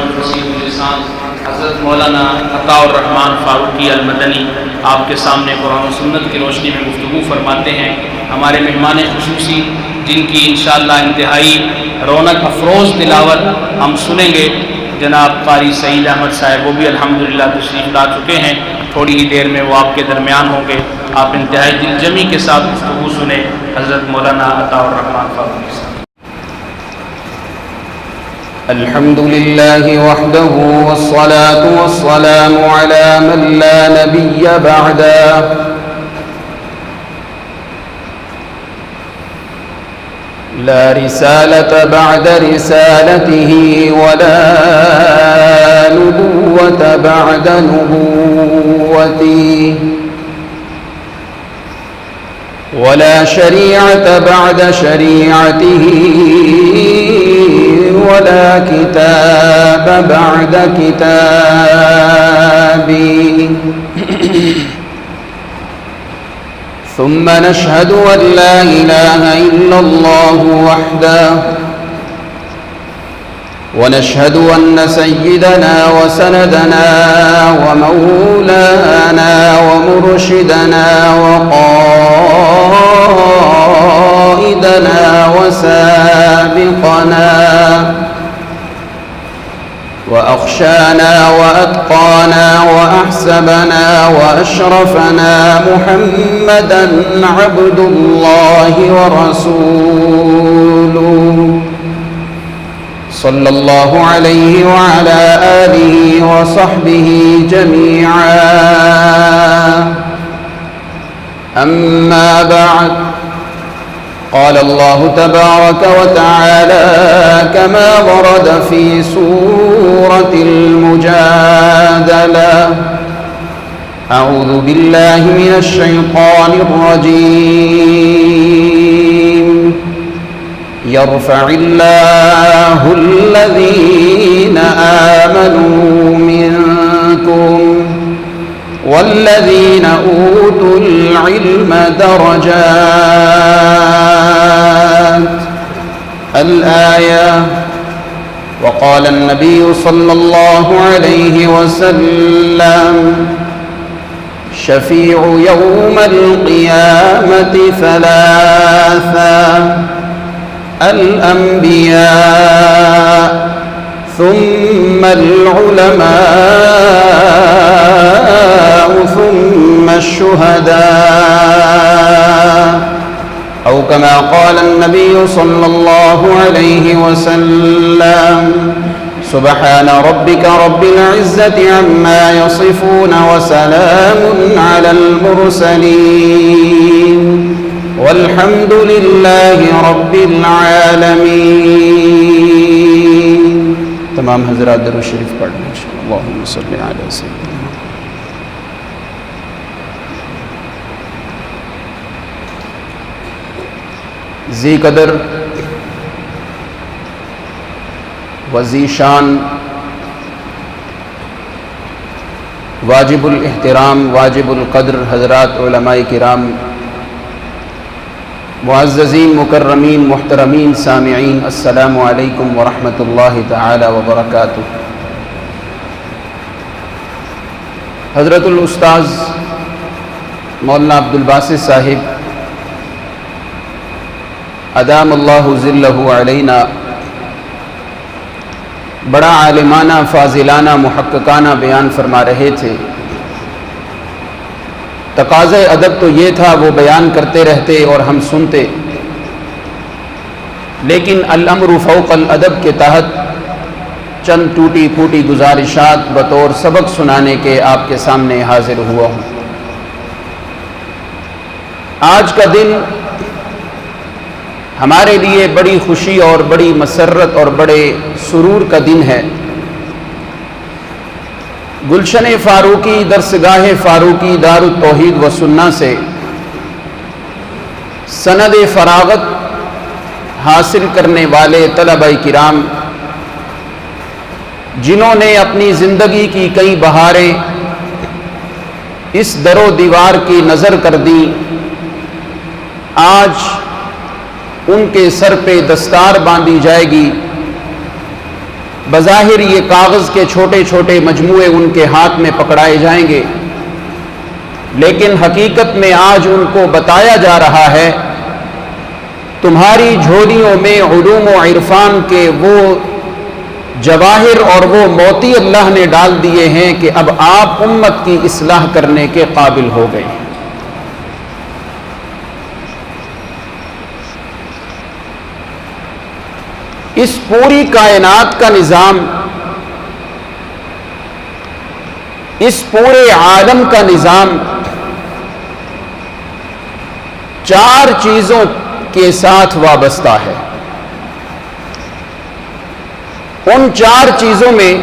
محترم فصیح اللسان حضرت مولانا عطاء الرحمن فاروقی المدنی آپ کے سامنے قرآن و سنت کی روشنی میں گفتگو فرماتے ہیں۔ ہمارے مہمان خصوصی جن کی انشاءاللہ انتہائی رونق افروز تلاوت ہم سنیں گے، جناب قاری سعید احمد صاحب، وہ بھی الحمدللہ تشریف لا چکے ہیں، تھوڑی ہی دیر میں وہ آپ کے درمیان ہوں گے۔ آپ انتہائی دل جمی کے ساتھ گفتگو سنیں حضرت مولانا عطاء الرحمن فاروقی صاحب۔ الحمد لله وحده والصلاة والسلام على من لا نبي بعده لا رسالة بعد رسالته ولا نبوة بعد نبوته ولا شريعة بعد شريعته ولا كتاب بعد كتابه ثم نشهد أن لا إله إلا الله وحده ونشهد أن سيدنا وسندنا ومولانا ومرشدنا وقائدنا وسابقنا وأخشانا وأتقانا وأحسبنا وأشرفنا محمدًا عبد الله ورسوله صلى الله عليه وعلى آله وصحبه جميعا أما بعد قال الله تبارك وتعالى كما ورد في سورة المجادلة أعوذ بالله من الشيطان الرجيم يرفع الله الذين آمنوا منكم والذين أوتوا العلم درجات الآية وقال النبي صلى الله عليه وسلم شفيع يوم القيامة ثلاثة الأنبياء ثم العلماء ثم الشهداء أو كما قال النبي صلى الله عليه وسلم سبحان ربك رب العزة عما يصفون وسلام على المرسلين والحمد لله رب العالمين۔ تمام حضرات درود شریف پڑھ لیں انشاءاللہ۔ اللہم صلی علی سیدنا ذی قدر وذی شان واجب الاحترام واجب القدر حضرات علماء کرام، معززین مکرمین محترمین سامعین، السلام علیکم ورحمۃ اللہ تعالی وبرکاتہ۔ حضرت الاستاذ مولانا عبدالباسط صاحب ادام اللہ ظلہ علینا بڑا عالمانہ فاضلانہ محققانہ بیان فرما رہے تھے۔ تقاضۂ ادب تو یہ تھا وہ بیان کرتے رہتے اور ہم سنتے، لیکن الامر فوق الادب کے تحت چند ٹوٹی پھوٹی گزارشات بطور سبق سنانے کے آپ کے سامنے حاضر ہوا ہوں۔ آج کا دن ہمارے لیے بڑی خوشی اور بڑی مسرت اور بڑے سرور کا دن ہے۔ گلشن فاروقی درسگاہ فاروقی دار التوحید و سنہ سے سند فراغت حاصل کرنے والے طلبہ کرام، جنہوں نے اپنی زندگی کی کئی بہاریں اس در و دیوار کی نظر کر دی، آج ان کے سر پہ دستار باندھی جائے گی بظاہر یہ کاغذ کے چھوٹے چھوٹے مجموعے ان کے ہاتھ میں پکڑائے جائیں گے، لیکن حقیقت میں آج ان کو بتایا جا رہا ہے تمہاری جھولیوں میں علوم و عرفان کے وہ جواہر اور وہ موتی اللہ نے ڈال دیے ہیں کہ اب آپ امت کی اصلاح کرنے کے قابل ہو گئے ہیں۔ اس پوری کائنات کا نظام، اس پورے عالم کا نظام 4 چیزوں کے ساتھ وابستہ ہے۔ ان 4 چیزوں میں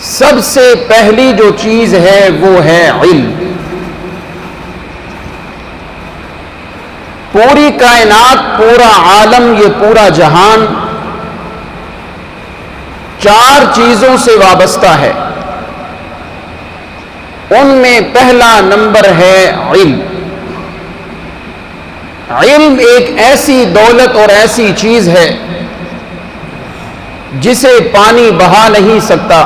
سب سے پہلی جو چیز ہے وہ ہے علم۔ پوری کائنات، پورا عالم، یہ پورا جہان 4 چیزوں سے وابستہ ہے۔ ان میں پہلا نمبر ہے علم۔ علم ایک ایسی دولت اور ایسی چیز ہے جسے پانی بہا نہیں سکتا،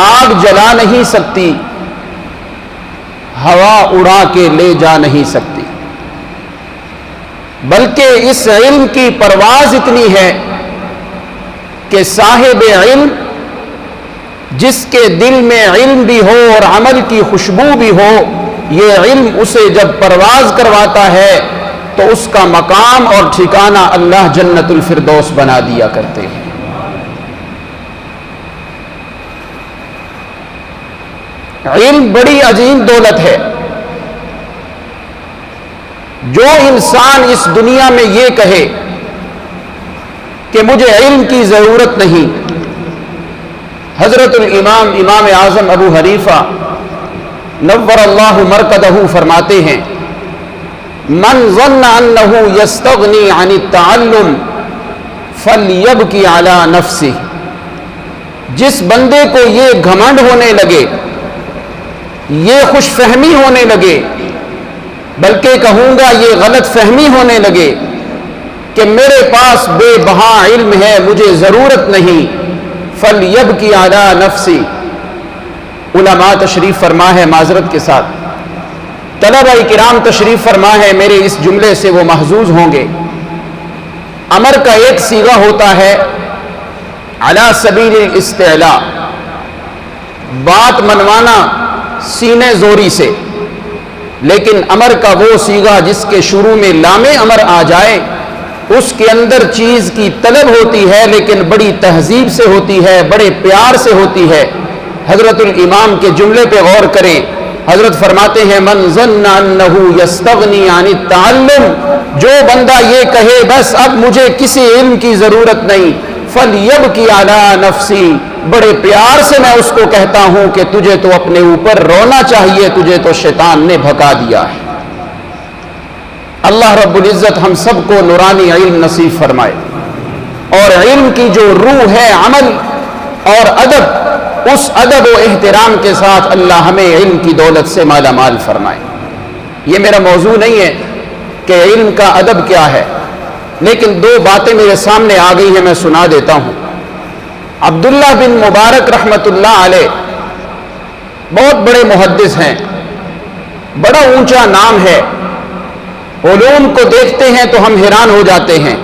آگ جلا نہیں سکتی، ہوا اڑا کے لے جا نہیں سکتی، بلکہ اس علم کی پرواز اتنی ہے کہ صاحب علم، جس کے دل میں علم بھی ہو اور عمل کی خوشبو بھی ہو، یہ علم اسے جب پرواز کرواتا ہے تو اس کا مقام اور ٹھکانہ اللہ جنت الفردوس بنا دیا کرتے ہیں۔ علم بڑی عظیم دولت ہے۔ جو انسان اس دنیا میں یہ کہے کہ مجھے علم کی ضرورت نہیں، حضرت امام اعظم ابو حنیفہ نور اللہ مرکدہ فرماتے ہیں، من ظن انہ یستغنی عن التعلم فلیبکی علی نفسہ۔ جس بندے کو یہ گھمنڈ ہونے لگے، یہ خوش فہمی ہونے لگے، بلکہ کہوں گا یہ غلط فہمی ہونے لگے کہ میرے پاس بے بہا علم ہے، مجھے ضرورت نہیں، فلیبکی علی نفسی۔ علماء تشریف فرما ہے، معذرت کے ساتھ طلبہ کرام تشریف فرما ہے، میرے اس جملے سے وہ محظوظ ہوں گے۔ امر کا ایک صیغہ ہوتا ہے علی سبیل الاستعلاء، بات منوانا سینے زوری سے، لیکن امر کا وہ صیغہ جس کے شروع میں لام امر آ جائے، اس کے اندر چیز کی طلب ہوتی ہے، لیکن بڑی تہذیب سے ہوتی ہے، بڑے پیار سے ہوتی ہے۔ حضرت الامام کے جملے پہ غور کریں، حضرت فرماتے ہیں من ظن انہ یستغنی عن التعلم، جو بندہ یہ کہے بس اب مجھے کسی علم کی ضرورت نہیں، فلیبکی علی نفسی، بڑے پیار سے میں اس کو کہتا ہوں کہ تجھے تو اپنے اوپر رونا چاہیے، تجھے تو شیطان نے بھگا دیا ہے۔ اللہ رب العزت ہم سب کو نورانی علم نصیب فرمائے، اور علم کی جو روح ہے عمل اور ادب، اس ادب و احترام کے ساتھ اللہ ہمیں علم کی دولت سے مالا مال فرمائے۔ یہ میرا موضوع نہیں ہے کہ علم کا ادب کیا ہے، لیکن 2 باتیں میرے سامنے آ گئی ہیں، میں سنا دیتا ہوں۔ عبداللہ بن مبارک رحمت اللہ علیہ بہت بڑے محدث ہیں، بڑا اونچا نام ہے، علوم کو دیکھتے ہیں تو ہم حیران ہو جاتے ہیں۔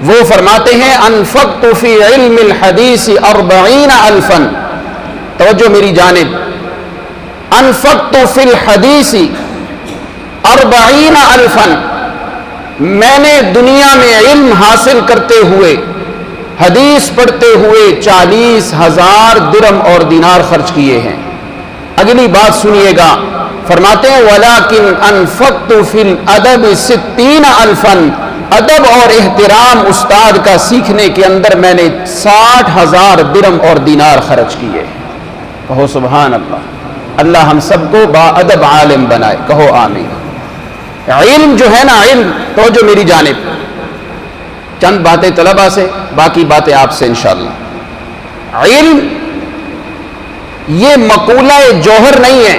وہ فرماتے ہیں انفقت فی علم الحدیث 40 الفا، توجہ میری جانب، انفقت فی الحدیث 40 الفا، میں نے دنیا میں علم حاصل کرتے ہوئے، حدیث پڑھتے ہوئے 40,000 درم اور دینار خرچ کیے ہیں۔ اگلی بات سنیے گا، فرماتے ہیں وَلَكِنْ أَنفَقْتُ فِي الْأَدَبِ 60 الفا، ادب اور احترام استاد کا سیکھنے کے اندر میں نے 60,000 درم اور دینار خرچ کیے۔ کہو سبحان اللہ۔ اللہ ہم سب کو با ادب عالم بنائے، کہو آمین۔ علم جو ہے نا، علم، توجہ میری جانب، چند باتیں طلبہ سے، باقی باتیں آپ سے انشاءاللہ۔ علم یہ مقولہ جوہر نہیں ہے،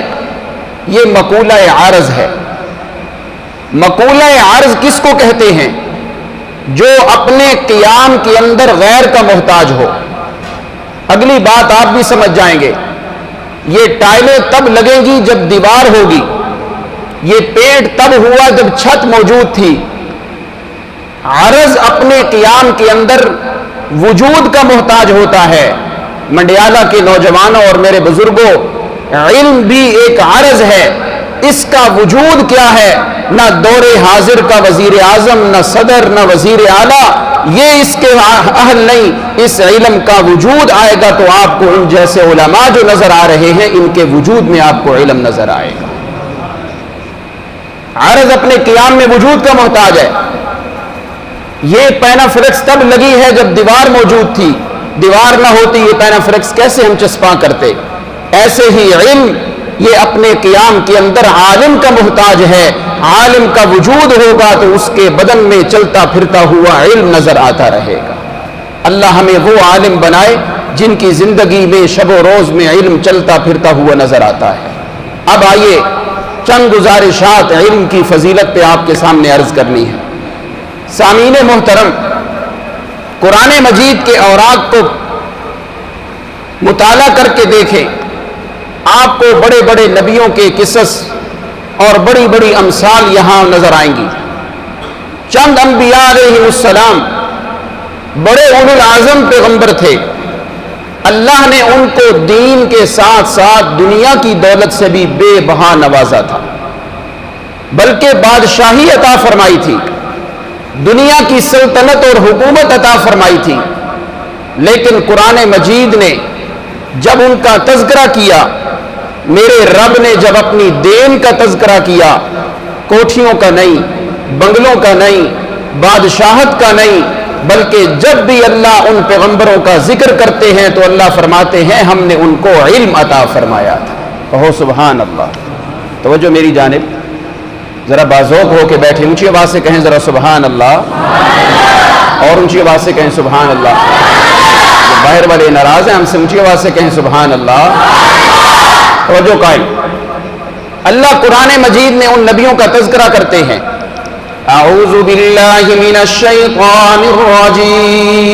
یہ مقولہ عارض ہے۔ مقولہ عارض کس کو کہتے ہیں؟ جو اپنے قیام کے اندر غیر کا محتاج ہو. اگلی بات آپ بھی سمجھ جائیں گے، یہ ٹائلیں تب لگیں گی جب دیوار ہوگی، یہ پینٹ تب ہوا جب چھت موجود تھی. عرض اپنے قیام کے اندر وجود کا محتاج ہوتا ہے. منڈیالہ کے نوجوانوں اور میرے بزرگوں، علم بھی ایک عرض ہے. اس کا وجود کیا ہے؟ نہ دور حاضر کا وزیر اعظم، نہ صدر، نہ وزیر اعلیٰ یہ اس کے اہل نہیں. اس علم کا وجود آئے گا تو آپ کو ان جیسے علماء جو نظر آ رہے ہیں ان کے وجود میں آپ کو علم نظر آئے گا. عرض اپنے قیام میں وجود کا محتاج ہے. یہ پینا فلیکس تب لگی ہے جب دیوار موجود تھی. دیوار نہ ہوتی یہ پینا فلیکس کیسے ہم چسپاں کرتے؟ ایسے ہی علم یہ اپنے قیام کے اندر عالم کا محتاج ہے. عالم کا وجود ہوگا تو اس کے بدن میں چلتا پھرتا ہوا علم نظر آتا رہے گا. اللہ ہمیں وہ عالم بنائے جن کی زندگی میں شب و روز میں علم چلتا پھرتا ہوا نظر آتا ہے. اب آئیے چند گزارشات علم کی فضیلت پہ آپ کے سامنے عرض کرنی ہے. سامعین محترم، قرآن مجید کے اوراق کو مطالعہ کر کے دیکھیں، آپ کو بڑے بڑے نبیوں کے قصص اور بڑی بڑی امثال یہاں نظر آئیں گی. چند انبیاء علیہ السلام بڑے اولو العزم پیغمبر تھے. اللہ نے ان کو دین کے ساتھ ساتھ دنیا کی دولت سے بھی بے بہا نوازا تھا، بلکہ بادشاہی عطا فرمائی تھی، دنیا کی سلطنت اور حکومت عطا فرمائی تھی. لیکن قرآن مجید نے جب ان کا تذکرہ کیا، میرے رب نے جب اپنی دین کا تذکرہ کیا، کوٹھیوں کا نہیں، بنگلوں کا نہیں، بادشاہت کا نہیں، بلکہ جب بھی اللہ ان پیغمبروں کا ذکر کرتے ہیں تو اللہ فرماتے ہیں ہم نے ان کو علم عطا فرمایا تھا. کہو سبحان اللہ. توجہ میری جانب، ذرا بازوق ہو کے بیٹھے، اونچی آواز سے کہیں ذرا سبحان اللہ، اور اونچی آواز سے کہیں سبحان اللہ. باہر والے ناراض ہیں ہم سے، اونچی آواز سے کہیں سبحان اللہ. توجہ قائم. اللہ قرآن مجید میں ان نبیوں کا تذکرہ کرتے ہیں. اعوذ باللہ من الشیطان الرجیم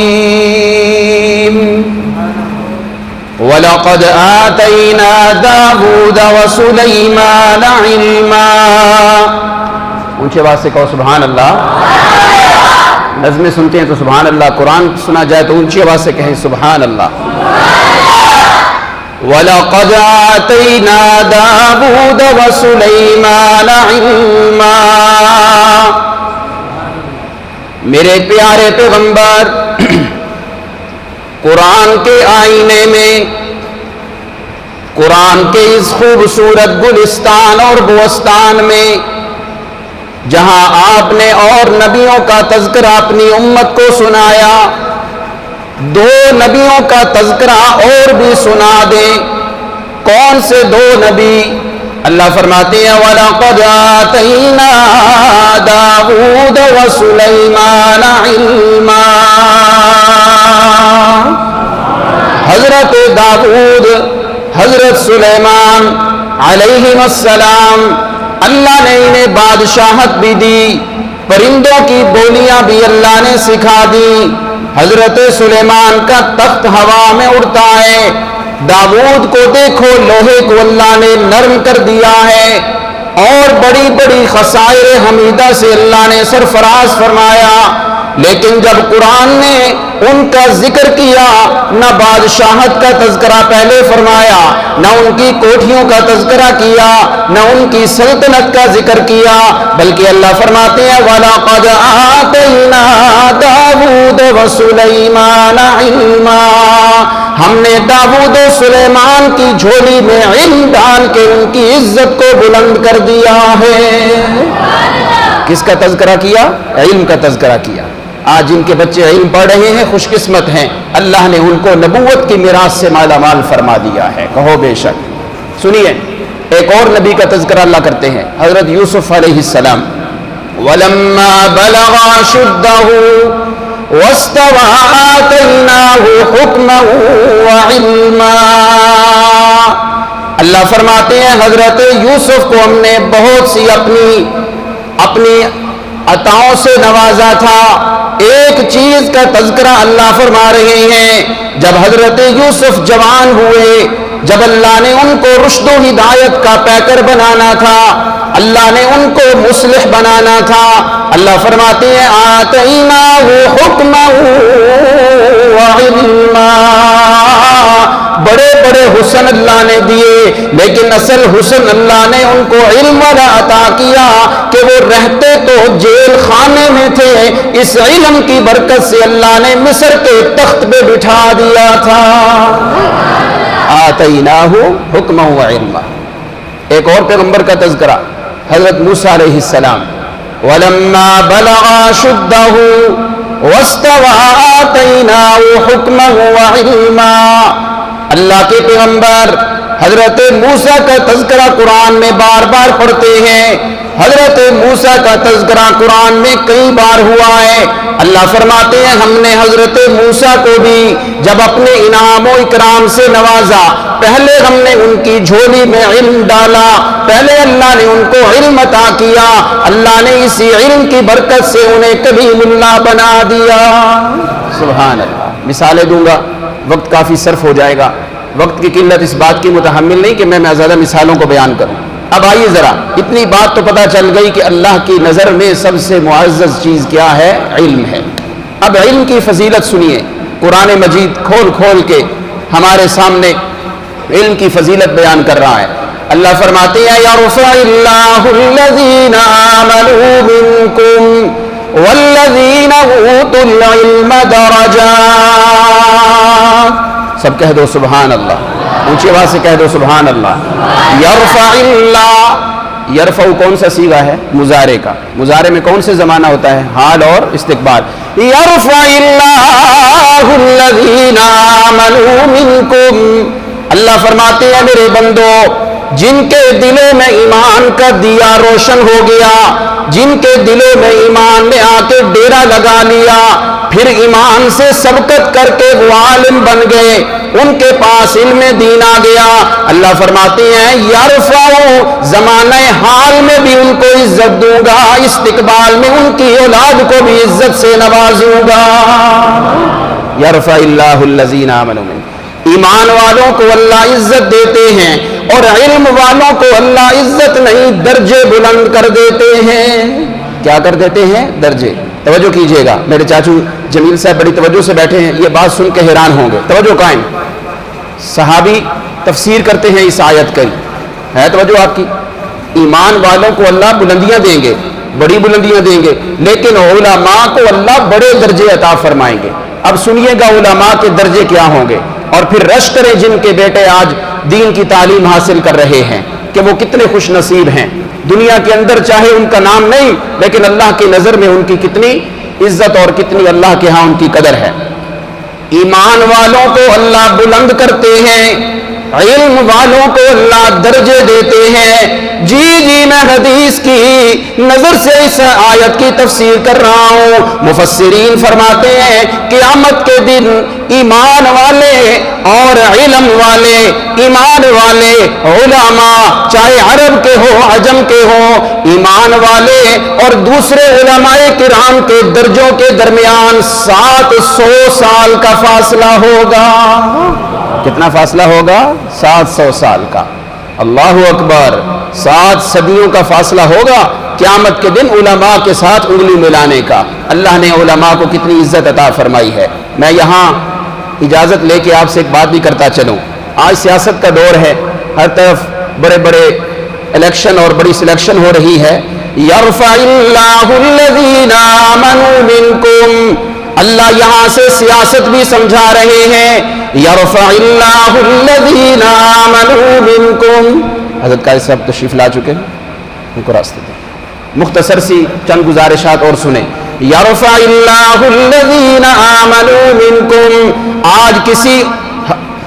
وَلَقَدْ آتَيْنَا دَاوُودَ وَسُلَيْمَانَ عِلْمًا. اونچی آواز سے کہو سبحان اللہ. نظمیں سنتے ہیں تو سبحان اللہ، قرآن سنا جائے تو اونچی آواز سے کہیں سبحان اللہ. وَلَقَدْ آتَيْنَا دَاوُودَ وَسُلَيْمَانَ عِلْمًا. میرے پیارے پیغمبر، قرآن کے آئینے میں، قرآن کے اس خوبصورت گلستان اور بوستان میں جہاں آپ نے اور نبیوں کا تذکرہ اپنی امت کو سنایا، دو نبیوں کا تذکرہ اور بھی سنا دیں. کون سے دو نبی؟ اللہ فرماتے ہیں وَلَقَدْ آتَيْنَا دَاوُودَ وَسُلَيْمَانَ عِلْمًا. حضرت داؤد، حضرت سلیمان علیہ السلام، اللہ نے انہیں بادشاہت بھی دی، پرندوں کی بولیاں بھی اللہ نے سکھا دی. حضرت سلیمان کا تخت ہوا میں اڑتا ہے. داؤد کو دیکھو، لوہے کو اللہ نے نرم کر دیا ہے، اور بڑی بڑی خصائر حمیدہ سے اللہ نے سرفراز فرمایا. لیکن جب قرآن نے ان کا ذکر کیا، نہ بادشاہت کا تذکرہ پہلے فرمایا، نہ ان کی کوٹھیوں کا تذکرہ کیا، نہ ان کی سلطنت کا ذکر کیا، بلکہ اللہ فرماتے ہیں وَلَقَدْ آتَيْنَا دَاوُودَ وَسُلَيْمَانَ عِلْمًا. ہم نے داؤد و سلیمان کی جھولی میں علم ڈال کے ان کی عزت کو بلند کر دیا ہے. کس کا تذکرہ کیا؟ علم کا تذکرہ کیا. آج جن کے بچے علم پڑھ رہے ہیں خوش قسمت ہیں، اللہ نے ان کو نبوت کی میراث سے مالا مال فرما دیا ہے. کہو بے شک. سنیے ایک اور نبی کا تذکرہ اللہ کرتے ہیں، حضرت یوسف علیہ السلام. وَلَمَّا بَلَغَ أَشُدَّهُ وَاسْتَوَىٰ آتَيْنَاهُ حُكْمًا وَعِلْمًا. اللہ فرماتے ہیں حضرت یوسف کو ہم نے بہت سی اپنی عطاؤں سے نوازا تھا، ایک چیز کا تذکرہ اللہ فرما رہے ہیں، جب حضرت یوسف جوان ہوئے، جب اللہ نے ان کو رشد و ہدایت کا پیکر بنانا تھا، اللہ نے ان کو مصلح بنانا تھا، اللہ فرماتے ہیں آتیناہ حکما وعلما، بڑے بڑے حسن اللہ نے دیے، لیکن اصل حسن اللہ نے ان کو علم والا عطا کیا کہ وہ رہتے تو جیل خانے میں تھے، اس علم کی برکت سے اللہ نے مصر کے تخت پہ بٹھا دیا تھا۔ آتیناہ حکما وعلما۔ ایک اور پیغمبر کا تذکرہ حضرت موسیٰ علیہ السلام، وَلَمَّا بَلَغَ أَشُدَّهُ وَاسْتَوَىٰ آتَيْنَاهُ حُكْمًا وَعِلْمًا۔ اللہ کے پیغمبر حضرت موسیٰ کا تذکرہ قرآن میں بار بار پڑھتے ہیں، حضرت موسیٰ کا تذکرہ قرآن میں کئی بار ہوا ہے۔ اللہ فرماتے ہیں ہم نے حضرت موسیٰ کو بھی جب اپنے انعام و اکرام سے نوازا، پہلے ہم نے ان کی جھولی میں علم ڈالا، پہلے اللہ نے ان کو علم عطا کیا، اللہ نے اسی علم کی برکت سے انہیں کلیم اللہ بنا دیا۔ سبحان اللہ۔ مثالیں دوں گا، وقت کافی صرف ہو جائے گا، وقت کی قلت اس بات کی متحمل نہیں کہ میں زیادہ مثالوں کو بیان کروں۔ اب آئیے ذرا، اتنی بات تو پتہ چل گئی کہ اللہ کی نظر میں سب سے معزز چیز کیا ہے؟ علم ہے۔ اب علم کی فضیلت سنیے، قرآن مجید کھول کھول کے ہمارے سامنے علم کی فضیلت بیان کر رہا ہے۔ اللہ فرماتے ہیں یرفع اللہ الذین آمنوا منکم والذین اوتوا العلم درجات۔ سب کہہ دو سبحان اللہ، اونچی آواز سے کہہ دو سبحان اللہ۔ یرفع اللہ، یرفع کون سا صیغہ ہے؟ مضارع کا۔ مضارع میں کون سے زمانہ ہوتا ہے؟ حال اور استقبال۔ یرفع اللہ الذین آمنوا منکم، اللہ فرماتے ہیں میرے بندو، جن کے دلوں میں ایمان کا دیا روشن ہو گیا، جن کے دلوں میں ایمان نے آ کے ڈیرا لگا لیا، پھر ایمان سے سبقت کر کے وہ عالم بن گئے، ان کے پاس علم دین آ گیا، اللہ فرماتے ہیں یرفع، زمانہ حال میں بھی ان کو عزت دوں گا، استقبال میں ان کی اولاد کو بھی عزت سے نوازوں گا۔ یرفع اللہ الذین آمنوا منکم، ایمان والوں کو اللہ عزت دیتے ہیں اور علم والوں کو اللہ عزت نہیں درجے بلند کر دیتے ہیں۔ کیا کر دیتے ہیں؟ درجے۔ توجہ کیجئے گا، میرے چاچو جمیل صاحب بڑی توجہ سے بیٹھے ہیں، یہ بات سن کے حیران ہوں گے۔ توجہ قائم۔ صحابی تفسیر کرتے ہیں اس آیت کی، ہے توجہ آپ کی؟ ایمان والوں کو اللہ بلندیاں دیں گے، بڑی بلندیاں دیں گے، لیکن علماء کو اللہ بڑے درجے عطا فرمائیں گے۔ اب سنیے گا علماء کے درجے کیا ہوں گے، اور پھر رش کریں جن کے بیٹے آج دین کی تعلیم حاصل کر رہے ہیں کہ وہ کتنے خوش نصیب ہیں۔ دنیا کے اندر چاہے ان کا نام نہیں، لیکن اللہ کی نظر میں ان کی کتنی عزت اور کتنی اللہ کے ہاں ان کی قدر ہے۔ ایمان والوں کو اللہ بلند کرتے ہیں، علم والوں کو اللہ درجے دیتے ہیں۔ جی میں حدیث کی نظر سے اس آیت کی تفسیر کر رہا ہوں۔ مفسرین فرماتے ہیں قیامت کے دن ایمان والے اور علم والے، ایمان والے علماء چاہے عرب کے ہو عجم کے ہو، ایمان والے اور دوسرے علماء کرام کے درجوں کے درمیان 700 سال کا فاصلہ ہوگا۔ کتنا فاصلہ ہوگا؟ 700 سال کا۔ اللہ اکبر، 7 صدیوں کا فاصلہ ہوگا قیامت کے دن علماء کے ساتھ انگلی ملانے کا۔ اللہ نے علماء کو کتنی عزت عطا فرمائی ہے۔ میں یہاں اجازت لے کے آپ سے ایک بات بھی کرتا چلوں، آج سیاست کا دور ہے، ہر طرف بڑے بڑے الیکشن اور بڑی سلیکشن ہو رہی ہے۔ یرفع اللہ الذین آمنوا منکم، اللہ یہاں سے سیاست بھی سمجھا رہے ہیں۔ یرفع اللہ الذین آمنوا منکم، حضرت قائد صاحب تشریف لا چکے ہیں، ان کو راستہ دیں۔ مختصر سی چند گزارشات اور سنیں۔ یرفع اللہ الذین آمنوا منکم، آج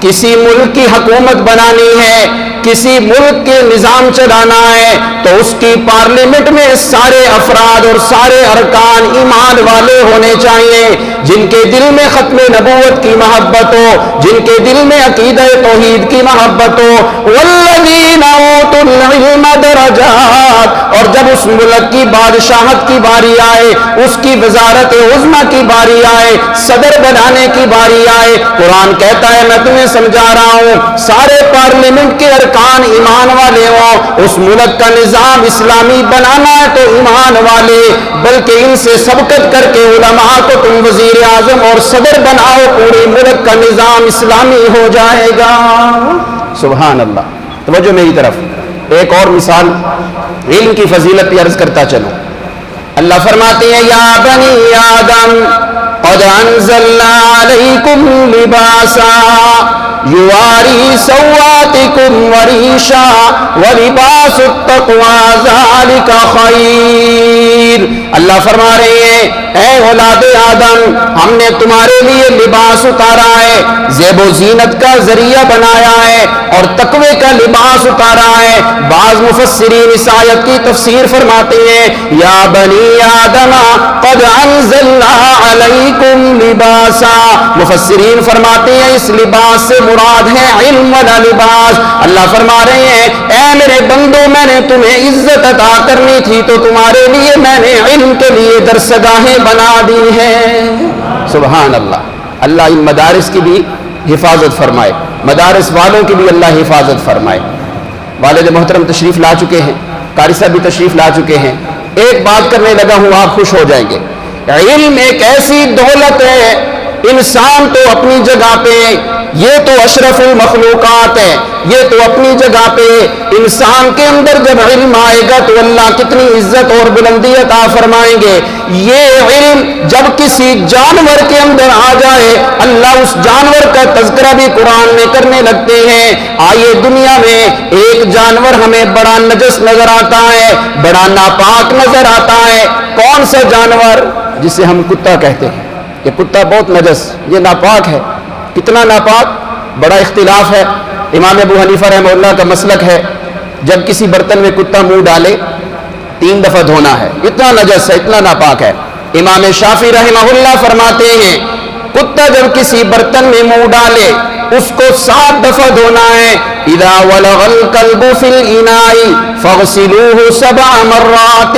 کسی ملک کی حکومت بنانی ہے، کسی ملک کے نظام چلانا ہے تو اس کی پارلیمنٹ میں سارے افراد اور سارے ارکان ایمان والے ہونے چاہیے، جن کے دل میں ختم نبوت کی محبت ہو، جن کے دل میں عقیدہ توحید کی محبت ہو۔ والذین اوتوا العلم درجات، اور جب اس ملک کی بادشاہت کی باری آئے، اس کی وزارت عظمیٰ کی باری آئے، صدر بنانے کی باری آئے، قرآن کہتا ہے میں تمہیں سمجھا رہا ہوں سارے پارلیمنٹ کے ارکان ایمان والے ہوں۔ اس ملک کا نظام اسلامی بنانا ہے تو ایمان والے، بلکہ ان سے سبقت کر کے علماء کو تم وزیر اعظم اور صدر بناؤ، پورے ملک کا نظام اسلامی ہو جائے گا۔ سبحان اللہ۔ توجہ میری طرف، ایک اور مثال علم کی فضیلت کی عرض کرتا چلوں۔ اللہ فرماتے ہیں یا بنی آدم قد انزلنا علیکم لباسا یواری سواتکم وریشا ولباس التقوی ذالک خیر۔ اللہ فرما رہے ہیں اے اولاد آدم، ہم نے تمہارے لیے لباس اتارا ہے، زیب و زینت کا ذریعہ بنایا ہے اور تقوی کا لباس اتارا ہے۔ بعض مفسرین اس آیت کی تفسیر فرماتے ہیں یا بنی آدم قد انزلنا علیکم لباسا، مفسرین فرماتے ہیں اس لباس سے مراد ہے علم والا لباس۔ اللہ فرما رہے ہیں اے میرے بندو، میں نے تمہیں عزت عطا کرنی تھی تو تمہارے لیے میں نے علم کے لیے درسگاہیں بنا دی ہیں۔ سبحان اللہ۔ اللہ ان مدارس کی بھی حفاظت فرمائے، مدارس والوں کی بھی اللہ حفاظت فرمائے۔ والد محترم تشریف لا چکے ہیں، قاری صاحب بھی تشریف لا چکے ہیں۔ ایک بات کرنے لگا ہوں، آپ خوش ہو جائیں گے۔ علم ایک ایسی دولت ہے، انسان تو اپنی جگہ پہ یہ تو اشرف المخلوقات ہے، یہ تو اپنی جگہ پہ انسان کے اندر جب علم آئے گا تو اللہ کتنی عزت اور بلندی عطا فرمائیں گے۔ یہ علم جب کسی جانور کے اندر آ جائے اللہ اس جانور کا تذکرہ بھی قرآن میں کرنے لگتے ہیں۔ آئیے دنیا میں ایک جانور ہمیں بڑا نجس نظر آتا ہے، بڑا ناپاک نظر آتا ہے۔ کون سا جانور؟ جسے ہم کتا کہتے ہیں، یہ کتا بہت نجس، یہ ناپاک ہے۔ کتنا ناپاک؟ بڑا اختلاف ہے۔ امام ابو حنیفہ رحمہ اللہ کا مسلک ہے جب کسی برتن میں کتا منہ ڈالے 3 دفعہ دھونا ہے، اتنا نجس ہے، اتنا ناپاک ہے۔ امام شافعی رحمہ اللہ فرماتے ہیں کتا جب کسی برتن میں منہ ڈالے اس کو 7 دفعہ دھونا ہے۔ اذا ولغ الكلب في الاناء فاغسلوه 7 مرات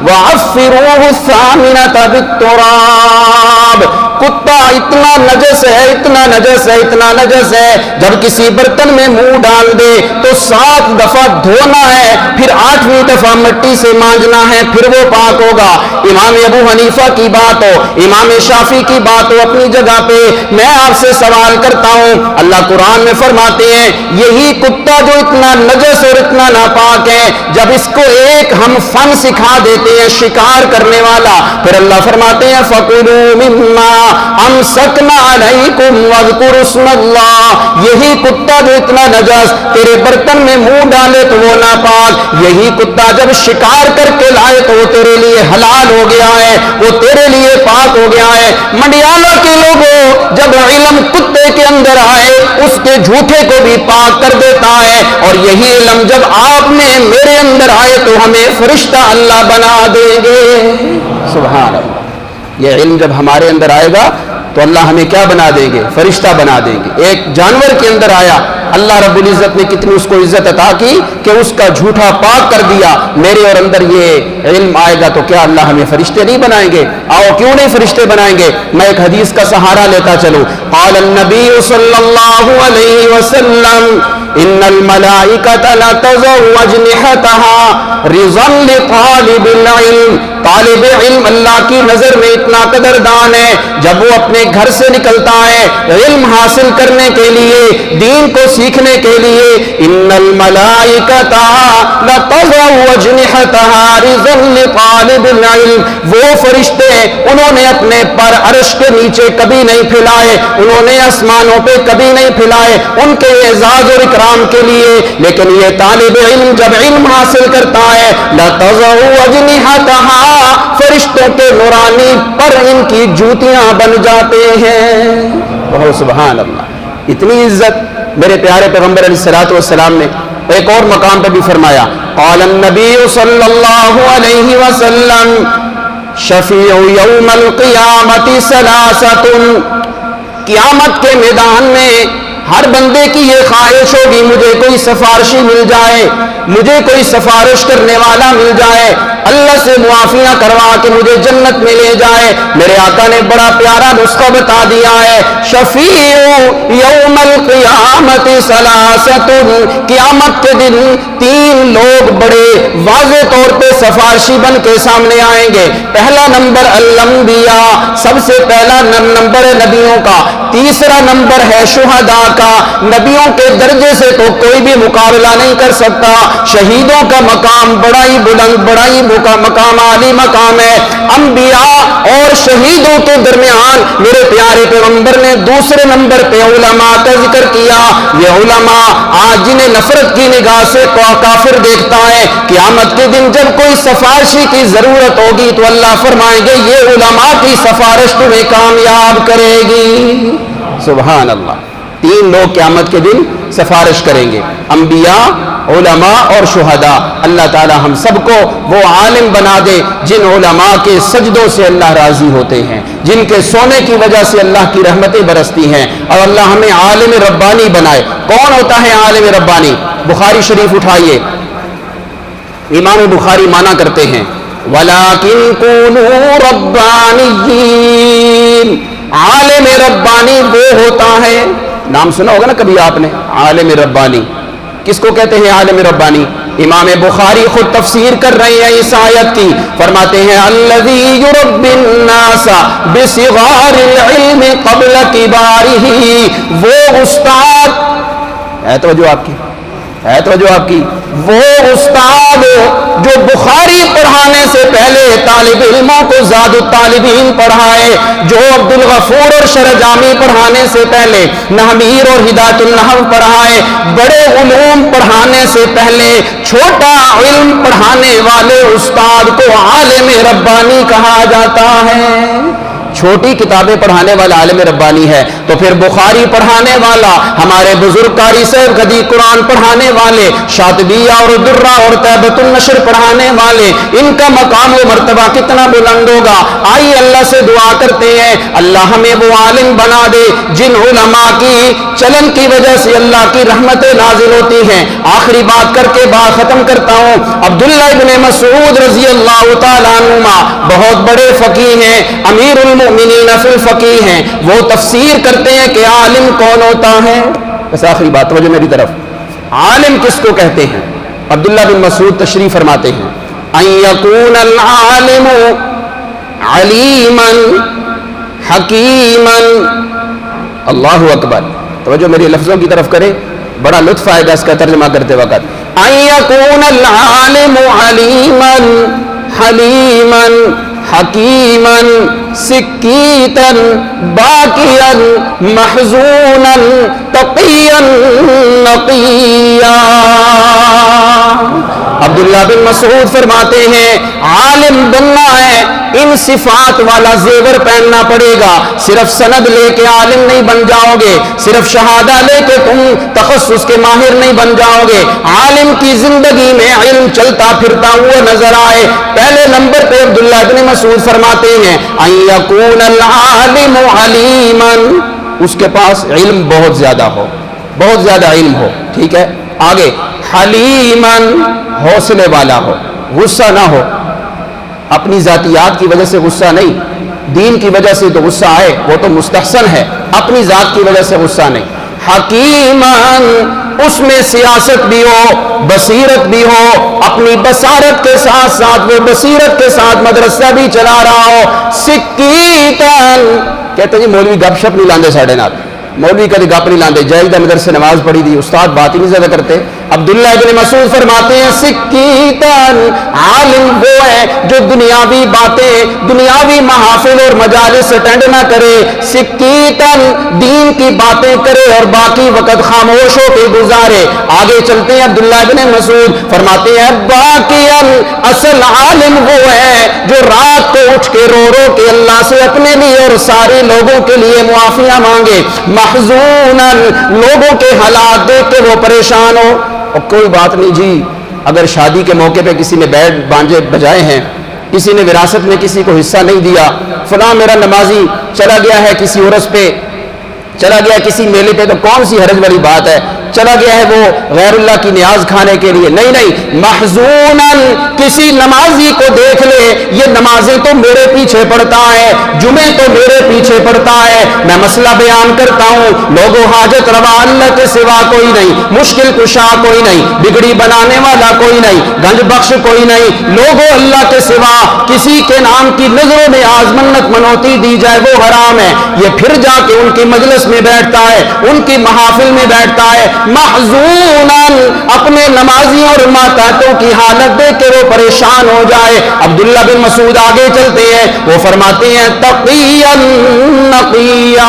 وعفروه الثامنة بالتراب۔ کتا اتنا نجس ہے، اتنا نجس ہے، اتنا نجس ہے، جب کسی برتن میں منہ ڈال دے تو 7 دفعہ دھونا ہے، پھر 8ویں دفعہ مٹی سے مانجنا ہے، پھر وہ پاک ہوگا۔ امام ابو حنیفہ کی بات ہو، امام شافعی کی بات ہو اپنی جگہ پہ، میں آپ سے سوال کرتا ہوں، اللہ قرآن میں فرماتے ہیں یہی کتا جو اتنا نجس اور اتنا ناپاک ہے، جب اس کو ایک ہم فن سکھا دیتے ہیں شکار کرنے والا، پھر اللہ فرماتے ہیں فَكُلُوا مِمَّا امسکنا علیکم واذکروا اسم اللہ۔ یہی کتا جو اتنا نجس تیرے برتن میں منہ ڈالے تو وہ ناپاک، یہی کتا جب شکار کر کے لائے تو وہ تیرے لیے حلال ہو گیا ہے، وہ تیرے لیے پاک ہو گیا ہے۔ منڈیالہ کے لوگوں جب علم کتے کے اندر آئے اس کے جھوٹے کو بھی پاک کر دیتا ہے، اور یہی علم جب آپ میں میرے اندر آئے تو ہمیں فرشتہ اللہ بنا دیں گے۔ سبحان اللہ۔ یہ علم جب ہمارے اندر آئے گا تو اللہ ہمیں کیا بنا دیں گے؟ فرشتہ بنا دیں گے۔ ایک جانور کے اندر آیا، اللہ رب العزت نے کتنی اس کو عزت عطا کی کہ اس کا جھوٹا پاک کر دیا۔ میرے اور اندر یہ علم آئے گا تو کیا اللہ ہمیں فرشتے نہیں بنائیں گے؟ آؤ کیوں نہیں فرشتے بنائیں گے؟ میں ایک حدیث کا سہارا لیتا چلوں۔ قال النبی صلی اللہ علیہ وسلم ان الملائکۃ لتضع اجنحتها رضا لطالب العلم۔ طالب علم اللہ کی نظر میں اتنا قدردان ہے، جب وہ اپنے گھر سے نکلتا ہے علم حاصل کرنے کے لیے، دین کو سیکھنے کے لیے، ان الملائکۃ لتضع اجنحتها رضا لطالب العلم، وہ فرشتے انہوں نے اپنے پر عرش کے نیچے کبھی نہیں پھیلائے، انہوں نے آسمانوں پہ کبھی نہیں پھیلائے ان کے اعزاز اور اکرام کے لیے، لیکن یہ طالب علم جب علم حاصل کرتا ہے لتضع اجنحتها، فرشتوں کے نورانی پر ان کی جوتیاں بن جاتے ہیں۔ بہت سبحان اللہ۔ اتنی عزت میرے پیارے پیغمبر علیہ الصلوۃ والسلام نے ایک اور مقام پہ بھی فرمایا قال النبی صلی اللہ علیہ وسلم شفیع یوم القیامت ثلاثۃ، قیامت کے میدان میں ہر بندے کی یہ خواہش ہوگی مجھے کوئی سفارشی مل جائے، مجھے کوئی سفارش کرنے والا مل جائے، اللہ سے معافیاں کروا کے مجھے جنت میں لے جائے۔ میرے آقا نے بڑا پیارا نسخہ بتا دیا ہے، شفیع یوم القیامت ثلاثۃ، قیامت کے دن تین لوگ بڑے واضح طور پہ سفارشی بن کے سامنے آئیں گے۔ پہلا نمبر الانبیاء، سب سے پہلا نمبر ہے نبیوں کا، تیسرا نمبر ہے شہداء کا، نبیوں کے درجے سے تو کوئی بھی مقابلہ نہیں کر سکتا، شہیدوں کا مقام بڑا ہی بلند، بڑا ہی مقام عالی مقام ہے۔ انبیاء اور شہیدوں کے درمیان میرے پیارے پیغمبر نے دوسرے نمبر پہ علماء کا ذکر کیا۔ یہ علماء آج جنہیں نفرت کی نگاہ سے کافر دیکھتا ہے، قیامت کے دن جب کوئی سفارشی کی ضرورت ہوگی تو اللہ فرمائیں گے یہ علماء کی سفارش تمہیں کامیاب کرے گی۔ سبحان اللہ، تین لوگ قیامت کے دن سفارش کریں گے، انبیاء، علماء اور شہداء۔ اللہ تعالی ہم سب کو وہ عالم بنا دے جن علماء کے سجدوں سے اللہ راضی ہوتے ہیں، جن کے سونے کی وجہ سے اللہ کی رحمتیں برستی ہیں، اور اللہ ہمیں عالم ربانی بنائے۔ کون ہوتا ہے عالم ربانی؟ بخاری شریف اٹھائیے، امام بخاری مانا کرتے ہیں وَلَٰكِن كُونُوا رَبَّانِيِّينَ، عالم ربانی وہ ہوتا ہے، نام سنا ہوگا نا کبھی آپ نے، عالم ربانی۔ کس کو کہتے ہیں عالم ربانی؟ امام بخاری خود تفسیر کر رہے ہیں اس آیت کی، فرماتے ہیں الذی یربی الناس بصغار العلم قبل کبارہ، وہ استاد، ہے توجہ آپ کی، ہے توجہ آپ کی، وہ استاد جو بخاری پڑھانے سے پہلے طالب علموں کو زاد الطالبین پڑھائے، جو عبد الغفور اور شرجامی پڑھانے سے پہلے نحمیر اور ہدایت النحو پڑھائے، بڑے علوم پڑھانے سے پہلے چھوٹا علم پڑھانے والے استاد کو عالم ربانی کہا جاتا ہے۔ چھوٹی کتابیں پڑھانے والا عالم ربانی ہے، تو پھر بخاری پڑھانے والا، ہمارے بزرگ قاری صاحب قدی قرآن پڑھانے والے، شاطبیہ اور درہ اور طیبۃ النشر پڑھانے والے، ان کا مقام و مرتبہ کتنا بلند ہوگا۔ آئیے اللہ سے دعا کرتے ہیں اللہ ہمیں وہ عالم بنا دے جن علماء کی چلن کی وجہ سے اللہ کی رحمتیں نازل ہوتی ہیں۔ آخری بات کر کے بات ختم کرتا ہوں، عبداللہ ابن مسعود رضی اللہ تعالیٰ عنہما بہت بڑے فقیہ ہیں، امیر المؤمنین فی الفقیہ ہیں، وہ تفسیر کرتے ہیں کہ عالم کون ہوتا ہے۔ بس آخری بات توجہ میری طرف، عالم کس کو کہتے ہیں؟ عبداللہ بن مسعود تشریح فرماتے ہیں ان یکون العالم علیما حکیما، اللہ اکبر، توجہ میری لفظوں کی طرف کرے، بڑا لطف آئے گا اس کا ترجمہ کرتے وقت۔ ان یکون العالم علیما حلیما حکیما سکیتا باکیا محزونا تقیا نقیا۔ عبداللہ بن مسعود فرماتے ہیں عالم بننا ہے ان صفات والا زیور پہننا پڑے گا، صرف سند لے کے عالم نہیں بن جاؤ گے، صرف شہادہ لے کے تم تخصص کے ماہر نہیں بن جاؤ گے، عالم کی زندگی میں علم چلتا پھرتا ہوا نظر آئے۔ پہلے نمبر پہ عبداللہ بن مسعود فرماتے ہیں ان یکون العالم علیما، اس کے پاس علم بہت زیادہ ہو، بہت زیادہ علم ہو، ٹھیک ہے۔ آگے حلیما، حوصلے والا ہو، غصہ نہ ہو، اپنی ذاتیات کی وجہ سے غصہ نہیں، دین کی وجہ سے تو غصہ آئے وہ تو مستحسن ہے، اپنی ذات کی وجہ سے غصہ نہیں۔ حکیما، اس میں سیاست بھی ہو، بصیرت بھی ہو، اپنی بصارت کے ساتھ ساتھ وہ بصیرت کے ساتھ مدرسہ بھی چلا رہا ہو۔ سکیتن، کہتے ہیں جی مولوی گپ شپ نہیں لاندے ساڑھے نات، مولوی کدی گپ نہیں لاندے، جائز مدرسے نماز پڑھی دی، استاد بات ہی نہیں زیادہ کرتے۔ عبداللہ ابن مسعود فرماتے ہیں سکیتن، عالم وہ ہے جو دنیاوی باتیں، دنیاوی محافل اور مجالس اٹینڈ نہ کرے، سکیتن دین کی باتیں کرے اور باقی وقت خاموش ہو کے گزارے۔ آگے چلتے ہیں، عبداللہ ابن مسعود فرماتے ہیں باقیاً، اصل عالم وہ ہے جو رات کو اٹھ کے رو رو کے اللہ سے اپنے لیے اور سارے لوگوں کے لیے معافیاں مانگے، محزوناً، لوگوں کے حالات دیکھ کے وہ پریشان ہو۔ اور کوئی بات نہیں جی، اگر شادی کے موقع پہ کسی نے بیٹ بانجے بجائے ہیں، کسی نے وراثت میں کسی کو حصہ نہیں دیا، فلاں میرا نمازی چلا گیا ہے کسی عرس پہ، چلا گیا کسی میلے پہ، تو کون سی حرج والی بات ہے؟ چلا گیا ہے وہ غیر اللہ کی نیاز کھانے کے لیے، نہیں، محزوناً کسی نمازی کو دیکھ لے، یہ نمازیں تو میرے پیچھے پڑتا ہے، جمعے تو میرے پیچھے پڑتا ہے، میں مسئلہ بیان کرتا ہوں، لوگوں حاجت روا اللہ کے سوا کوئی نہیں، مشکل کشا کوئی نہیں، بگڑی بنانے والا کوئی نہیں، گنج بخش کوئی نہیں، لوگوں اللہ کے سوا کسی کے نام کی نظروں میں آز منت منوتی دی جائے وہ حرام ہے۔ یہ پھر جا کے ان کی مجلس میں بیٹھتا ہے، ان کی محافل میں بیٹھتا ہے، محزوناً اپنے نمازیوں اور ماتحتوں کی حالت دیکھ کے وہ پریشان ہو جائے۔ عبداللہ بن مسعود آگے چلتے ہیں، وہ فرماتے ہیں تقیًا نقیًا،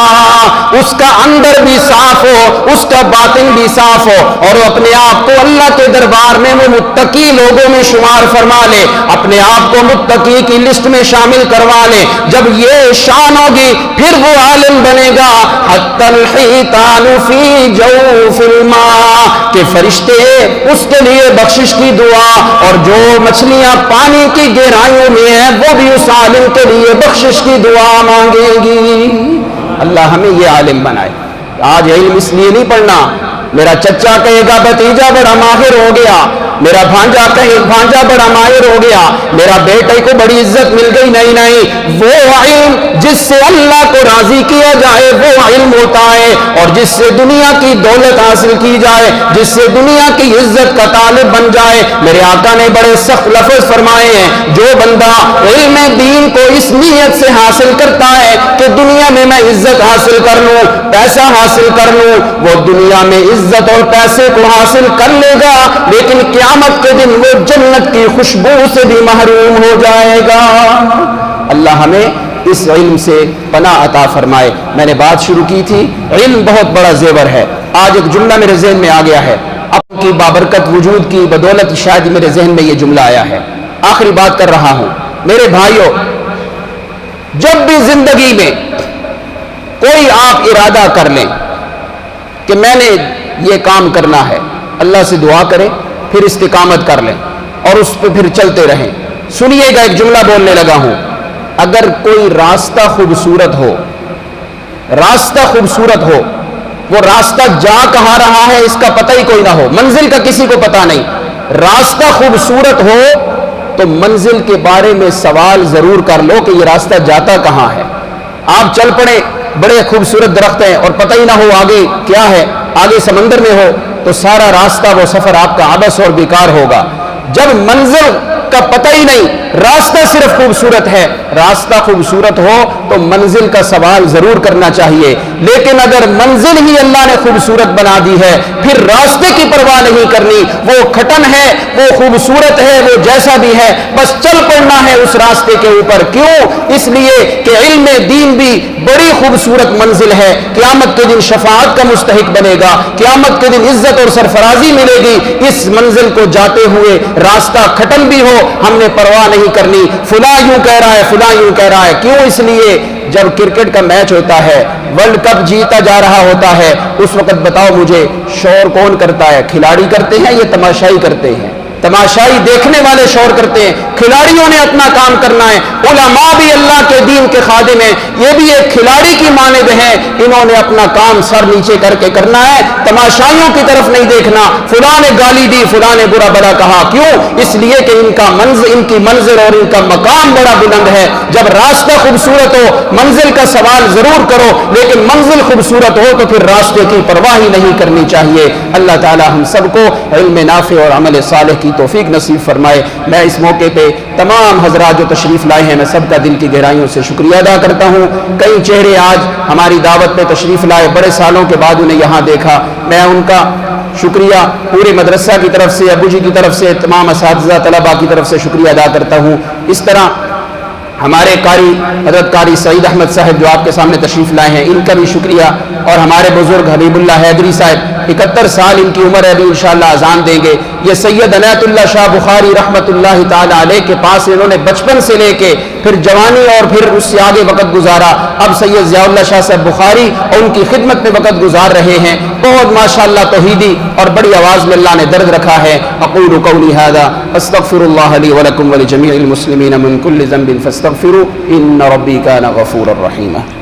اس کا اندر بھی صاف ہو، اس کا باطن بھی صاف ہو، اور وہ اپنے آپ کو اللہ کے دربار میں وہ متقی لوگوں میں شمار فرما لے، اپنے آپ کو متقی کی لسٹ میں شامل کروا لے۔ جب یہ شان ہوگی پھر وہ عالم بنے گا، حتی الحیتان فی جوف الماء، کہ فرشتے اس کے لیے بخشش کی دعا، اور جو مچھلیاں پانی کی گہرائیوں میں ہیں وہ بھی اس عالم کے لیے بخشش کی دعا مانگے گی۔ اللہ ہمیں یہ عالم بنائے۔ آج علم اس لیے نہیں پڑھنا میرا چچا کہے گا بھتیجا بڑا ماہر ہو گیا، میرا بھانجا کہے بھانجا بڑا ماہر ہو گیا، میرا بیٹے کو بڑی عزت مل گئی، نہیں، وہ علم جس سے اللہ کو راضی کیا جائے وہ علم ہوتا ہے، اور جس سے دنیا کی دولت حاصل کی جائے، جس سے دنیا کی عزت کا طالب بن جائے۔ میرے آقا نے بڑے سخت لفظ فرمائے ہیں، جو بندہ علم دین کو اس نیت سے حاصل کرتا ہے کہ دنیا میں میں عزت حاصل کر لوں، پیسہ حاصل کر لوں، وہ دنیا میں عزت اور پیسے کو حاصل کر لے گا، لیکن قیامت کے دن وہ جنت کی خوشبو سے بھی محروم ہو جائے گا۔ اللہ ہمیں اس علم سے پناہ عطا فرمائے۔ میں نے بات شروع کی تھی، علم بہت بڑا زیور ہے۔ آج ایک جملہ میرے ذہن میں آ گیا ہے، آپ کی بابرکت وجود کی بدولت شاید میرے ذہن میں یہ جملہ آیا ہے۔ آخری بات کر رہا ہوں، میرے بھائیوں، جب بھی زندگی میں کوئی آپ ارادہ کر لیں کہ میں نے یہ کام کرنا ہے، اللہ سے دعا کریں، پھر استقامت کر لیں اور اس پہ پھر چلتے رہیں۔ سنیے گا، ایک جملہ بولنے لگا ہوں، اگر کوئی راستہ خوبصورت ہو، راستہ خوبصورت ہو، وہ راستہ جا کہاں رہا ہے اس کا پتہ ہی کوئی نہ ہو، منزل کا کسی کو پتہ نہیں، راستہ خوبصورت ہو تو منزل کے بارے میں سوال ضرور کر لو کہ یہ راستہ جاتا کہاں ہے۔ آپ چل پڑے، بڑے خوبصورت درخت ہیں اور پتہ ہی نہ ہو آگے کیا ہے، آگے سمندر میں ہو تو سارا راستہ وہ سفر آپ کا عبث اور بیکار ہوگا۔ جب منزل کا پتہ ہی نہیں، راستہ صرف خوبصورت ہے، راستہ خوبصورت ہو تو منزل کا سوال ضرور کرنا چاہیے، لیکن اگر منزل ہی اللہ نے خوبصورت بنا دی ہے پھر راستے کی پرواہ نہیں کرنی، وہ کھٹن ہے، وہ خوبصورت ہے، وہ جیسا بھی ہے، بس چل پڑنا ہے اس راستے کے اوپر۔ کیوں؟ اس لیے کہ علم دین بھی بڑی خوبصورت منزل ہے، قیامت کے دن شفاعت کا مستحق بنے گا، قیامت کے دن عزت اور سرفرازی ملے گی۔ اس منزل کو جاتے ہوئے راستہ کھٹن بھی ہو ہم نے پرواہ نہیں کرنی، فلاں یوں کہہ رہا ہے، فلاں یوں کہہ رہا ہے۔ کیوں؟ اس لیے جب کرکٹ کا میچ ہوتا ہے، ورلڈ کپ جیتا جا رہا ہوتا ہے، اس وقت بتاؤ مجھے شور کون کرتا ہے؟ کھلاڑی کرتے ہیں یا تماشائی کرتے ہیں؟ تماشائی دیکھنے والے شور کرتے ہیں، کھلاڑیوں نے اپنا کام کرنا ہے۔ علماء بھی اللہ کے دین کے خادم ہیں، یہ بھی ایک کھلاڑی کی مانند ہیں، انہوں نے اپنا کام سر نیچے کر کے کرنا ہے، تماشائیوں کی طرف نہیں دیکھنا، فلاں نے گالی دی، فلاں نے برا بھلا کہا۔ کیوں؟ اس لیے کہ ان کی منزل اور ان کا مقام بڑا بلند ہے۔ جب راستہ خوبصورت ہو منزل کا سوال ضرور کرو، لیکن منزل خوبصورت ہو تو پھر راستے کی پرواہ ہی نہیں کرنی چاہیے۔ اللہ تعالی ہم سب کو علم نافع اور عمل صالح کی توفیق نصیب فرمائے۔ میں اس موقع پہ تمام حضرات جو تشریف لائے ہیں، میں سب کا دل کی گہرائیوں سے شکریہ ادا کرتا ہوں۔ کئی چہرے آج ہماری دعوت پہ تشریف لائے، بڑے سالوں کے بعد انہیں یہاں دیکھا، میں ان کا شکریہ پورے مدرسہ کی طرف سے، ابو جی کی طرف سے، تمام اساتذہ طلباء کی طرف سے شکریہ ادا کرتا ہوں۔ اس طرح ہمارے قاری حضرت قاری سعید احمد صاحب جو آپ کے سامنے تشریف لائے ہیں، ان کا بھی شکریہ، اور ہمارے بزرگ حبیب اللہ حیدری صاحب 71 سال ان کی عمر ہے، ابھی انشاءاللہ اذان دیں گے۔ یہ سید عنایت اللہ شاہ بخاری رحمۃ اللہ تعالی علیہ کے پاس انہوں نے بچپن سے لے کے پھر جوانی اور پھر اس سے آگے وقت گزارا۔ اب سید ضیاء اللہ شاہ صاحب بخاری اور ان کی خدمت میں وقت گزار رہے ہیں۔ بہت ماشاءاللہ توحیدی اور بڑی آواز میں اللہ نے درد رکھا ہے۔ اقول قولی ھذا استغفر اللہ لی ولکم ولجمیع المسلمین من کل ذنب فاستغفروا ان ربی کان غفورا رحیما۔